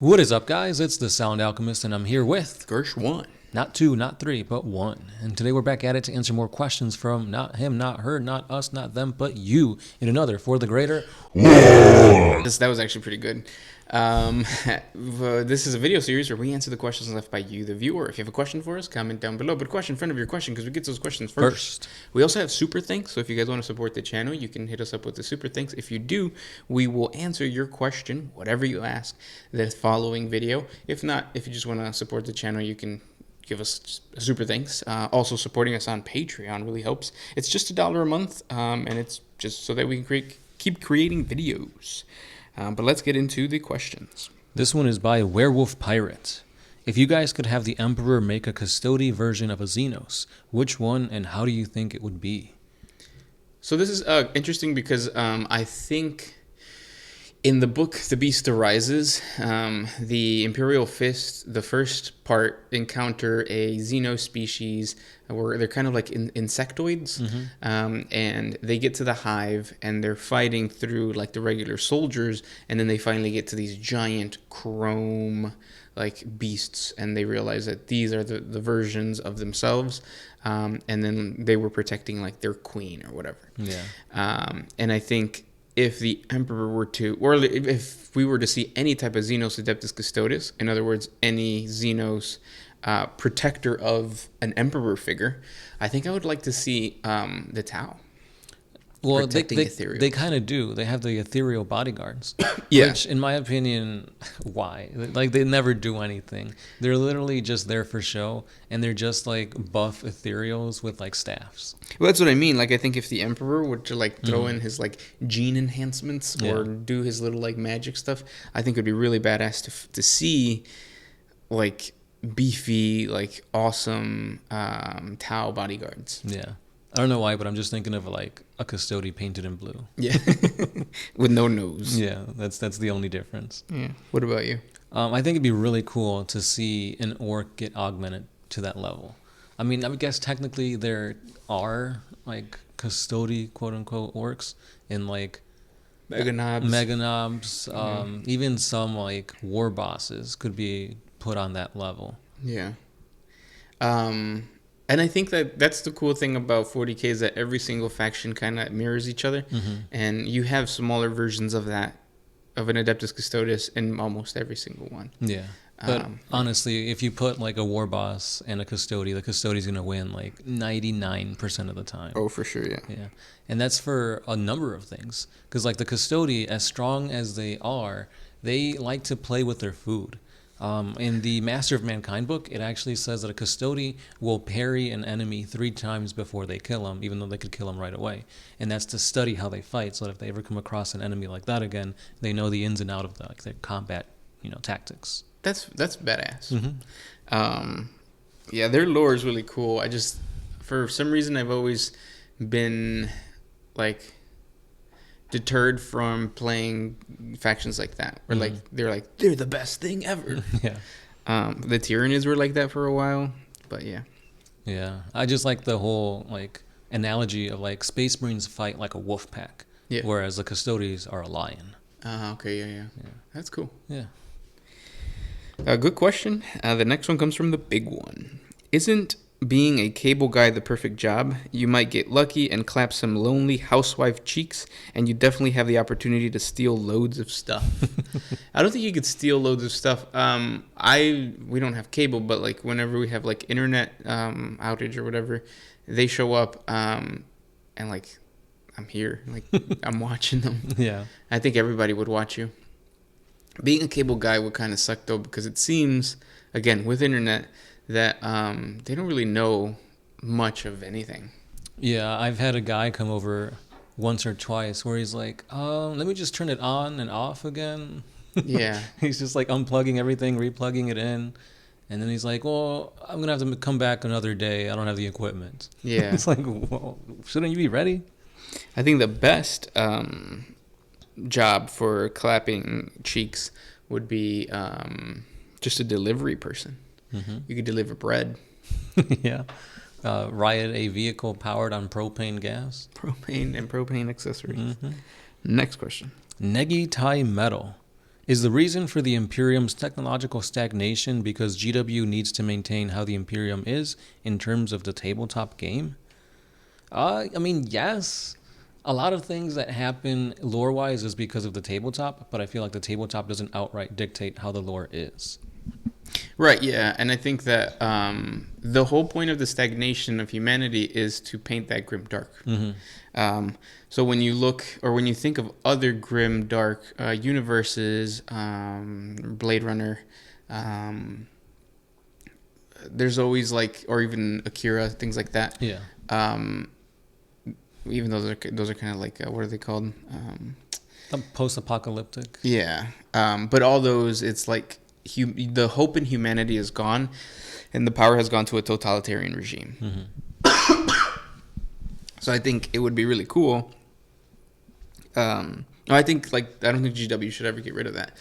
What is up, guys? It's the Sound Alchemist, and I'm here with Gersh 1. not two, not three, but one. And today we're back at it to answer more questions from not him, not her, not us, not them, but you in another for the greater. That was actually pretty good. This is a video series where we answer the questions left by you, the viewer. If you have a question for us, comment down below. But question in front of your question, because we get those questions first. We also have super thanks, so if you guys want to support the channel, you can hit us up with the super thanks. If you do, we will answer your question, whatever you ask, the following video. If not, if you just want to support the channel, you can give us a super thanks. Also, supporting us on Patreon really helps. It's just $1 a month, and it's just so that we can keep creating videos. But let's get into the questions. This one is by Werewolf Pirate. If you guys could have the Emperor make a custody version of a Xenos, which one and how do you think it would be? So this is interesting because I think in the book The Beast Arises, the Imperial Fist, the first part, encounter a Xeno species where they're kind of like insectoids, and they get to the hive and they're fighting through like the regular soldiers, and then they finally get to these giant chrome like beasts, and they realize that these are the versions of themselves, and then they were protecting like their queen or whatever. And I think if the Emperor were to, or if we were to see any type of Xenos Adeptus Custodes, in other words, any Xenos protector of an Emperor figure, I think I would like to see the Tau. Well, they kind of do. They have the ethereal bodyguards. Yeah. Which, in my opinion, why? Like, they never do anything. They're literally just there for show, and they're just, like, buff ethereals with, like, staffs. Well, that's what I mean. Like, I think if the Emperor were to, like, throw in his, like, gene enhancements or do his little, like, magic stuff, I think it would be really badass to see, like, beefy, like, awesome Tau bodyguards. Yeah. I don't know why, but I'm just thinking of like a custody painted in blue. Yeah, with no nose. Yeah, that's the only difference. Yeah. What about you? I think it'd be really cool to see an orc get augmented to that level. I mean, I guess technically there are like custody quote unquote orcs in like Meganobs. Even some like war bosses could be put on that level. Yeah. And I think that's the cool thing about 40K is that every single faction kind of mirrors each other. And you have smaller versions of that, of an Adeptus Custodes in almost every single one. Yeah. But honestly, if you put like a war boss and a custody, the custody's going to win like 99% of the time. Oh, for sure, yeah. Yeah. And that's for a number of things. Because like the custody, as strong as they are, they like to play with their food. In the Master of Mankind book, it actually says that a custody will parry an enemy 3 times before they kill him, even though they could kill him right away. And that's to study how they fight, so that if they ever come across an enemy like that again, they know the ins and outs of their combat, tactics. That's badass. Yeah, their lore is really cool. I just, for some reason, I've always been like deterred from playing factions like that, where like they're the best thing ever. Yeah. The Tyranids were like that for a while, but yeah. Yeah, I just like the whole like analogy of like Space Marines fight like a wolf pack, whereas the Custodes are a lion. Okay, yeah. That's cool. Yeah. Good question. The next one comes from the big one. Isn't being a cable guy the perfect job? You might get lucky and clap some lonely housewife cheeks, and you definitely have the opportunity to steal loads of stuff. I don't think you could steal loads of stuff. We don't have cable, but like whenever we have like internet outage or whatever, they show up, and like I'm here, like I'm watching them. Yeah. I think everybody would watch you. Being a cable guy would kind of suck though, because it seems, again, with internet, that they don't really know much of anything. Yeah, I've had a guy come over once or twice where he's like, let me just turn it on and off again. Yeah. He's just like unplugging everything, replugging it in. And then he's like, well, I'm going to have to come back another day. I don't have the equipment. Yeah. It's like, well, shouldn't you be ready? I think the best job for clapping cheeks would be just a delivery person. You could deliver bread. Yeah. Riot a vehicle powered on propane gas. Propane and propane accessories. Next question. Negi Tai Metal. Is the reason for the Imperium's technological stagnation because GW needs to maintain how the Imperium is in terms of the tabletop game? I mean, yes. A lot of things that happen lore-wise is because of the tabletop, but I feel like the tabletop doesn't outright dictate how the lore is. Right, yeah. And I think that the whole point of the stagnation of humanity is to paint that grim dark. So when you look or when you think of other grim dark universes, Blade Runner, there's always like, or even Akira, things like that. Yeah. Even those are kind of like what are they called? Post-apocalyptic. Yeah. But all those, it's like the hope in humanity is gone, and the power has gone to a totalitarian regime. So I think it would be really cool. I think I don't think GW should ever get rid of that.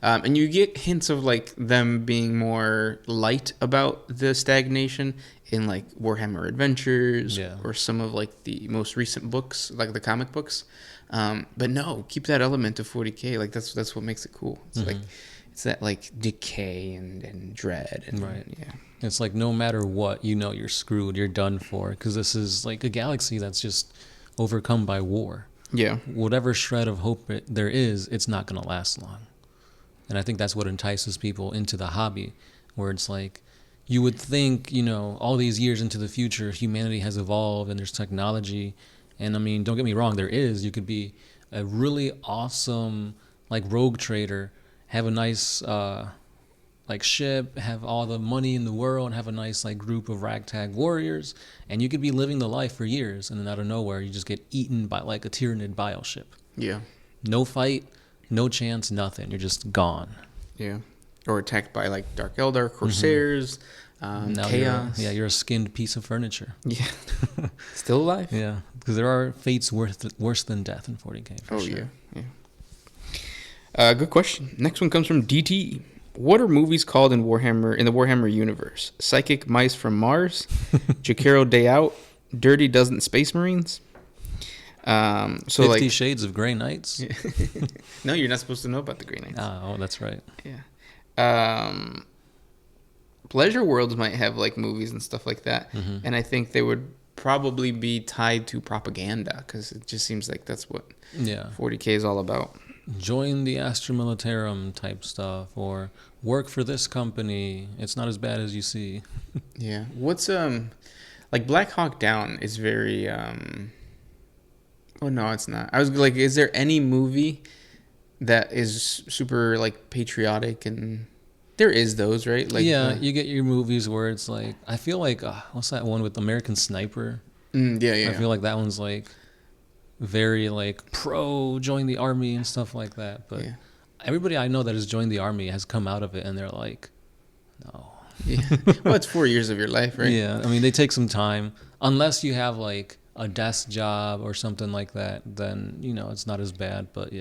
And you get hints of like them being more light about the stagnation in like Warhammer Adventures or some of like the most recent books, like the comic books. But no, keep that element of 40K. Like that's what makes it cool. It's like it's that like decay and dread. And, yeah. It's like no matter what, you're screwed. You're done for, because this is like a galaxy that's just overcome by war. Yeah. Whatever shred of hope there is, it's not going to last long. And I think that's what entices people into the hobby, where it's like, you would think, all these years into the future, humanity has evolved and there's technology. And I mean, don't get me wrong, there is. You could be a really awesome, like, rogue trader, have a nice, ship, have all the money in the world, have a nice, like, group of ragtag warriors, and you could be living the life for years, and then out of nowhere, you just get eaten by, like, a Tyranid bile ship. Yeah. No fight, no chance, nothing. You're just gone. Yeah. Or attacked by, like, Dark Eldar, Corsairs, Chaos. You're a skinned piece of furniture. Yeah. Still alive? Yeah, because there are fates worse than death in 40K, for sure. Yeah. Good question. Next one comes from DT. What are movies called in the Warhammer universe? Psychic Mice from Mars, Jakaro Day Out, Dirty Dozen Space Marines. 50 Shades of Grey Knights. No, you're not supposed to know about the Grey Knights. Oh, that's right. Yeah. Pleasure Worlds might have like movies and stuff like that, and I think they would probably be tied to propaganda, because it just seems like that's what 40K is all about. Join the Astra Militarum type stuff, or work for this company. It's not as bad as you see. Yeah. What's like Black Hawk Down is very oh no, it's not. I was like, is there any movie that is super like patriotic? And there is those, right? Like, you get your movies where it's like, I feel like what's that one with American Sniper? Yeah. I feel like that one's like very like pro join the army and stuff like that, but everybody I know that has joined the army has come out of it and they're like, no. Well, it's 4 years of your life, right? I mean, they take some time, unless you have like a desk job or something like that, then it's not as bad. But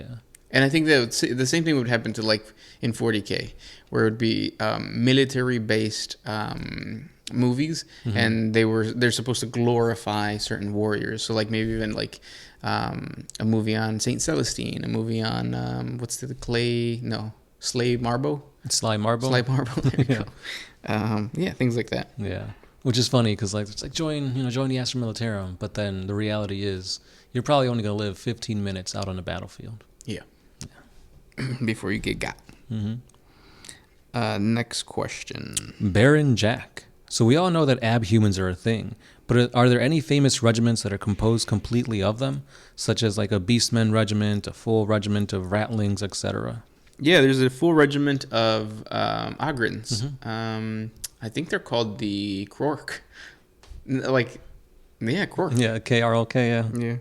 and I think that the same thing would happen to like in 40K, where it would be military based movies, and they're supposed to glorify certain warriors. So like maybe even like a movie on Saint Celestine, a movie on Sly Marbo. Sly Marbo. There you go. Things like that. Yeah, which is funny because like it's like join the Astra Militarum, but then the reality is you're probably only gonna live 15 minutes out on the battlefield. Yeah. Before you get got. Next question. Baron Jack. So we all know that abhumans are a thing, but are there any famous regiments that are composed completely of them, such as like a Beastmen regiment, a full regiment of Ratlings, etc.? Yeah, there's a full regiment of Ogrins. I think they're called the Krork. Krork. Yeah, KRLK,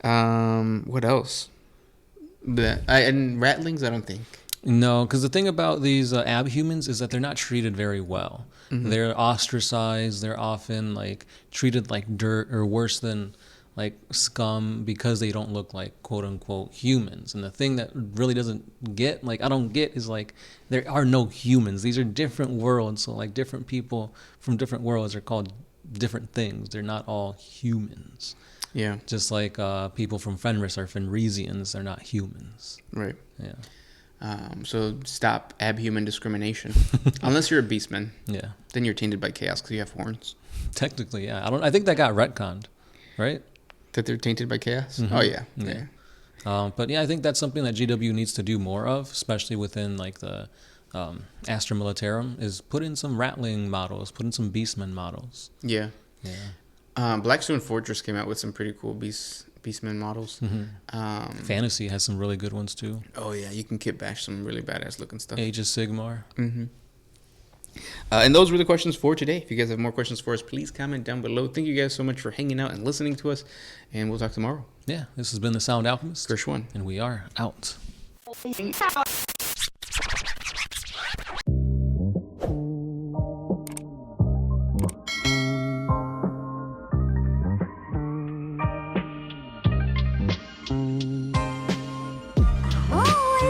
yeah. What else? And Ratlings, I don't think. No, because the thing about these abhumans is that they're not treated very well. They're ostracized. They're often like treated like dirt, or worse than like scum, because they don't look like quote unquote humans. And the thing that really I don't get is like there are no humans. These are different worlds. So like different people from different worlds are called different things. They're not all humans. Yeah. Just like people from Fenris are Fenrisians. They're not humans. Right. Yeah. So stop abhuman discrimination. Unless you're a beastman. Yeah. Then you're tainted by chaos because you have horns. Technically, yeah. I think that got retconned, right? That they're tainted by chaos? Mhm. Oh, yeah. But yeah, I think that's something that GW needs to do more of, especially within like the Astra Militarum, is put in some Ratling models, put in some Beastmen models. Yeah. Yeah. Blackstone Fortress came out with some pretty cool Beastmen models. Mm-hmm. Fantasy has some really good ones too. Oh, yeah. You can kit bash some really badass looking stuff. Age of Sigmar. Mm-hmm. And those were the questions for today. If you guys have more questions for us, please comment down below. Thank you guys so much for hanging out and listening to us. And we'll talk tomorrow. Yeah, this has been the Sound Alchemist. Gershwin. And we are out. Always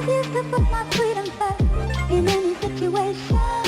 used to put my freedom first in any situation.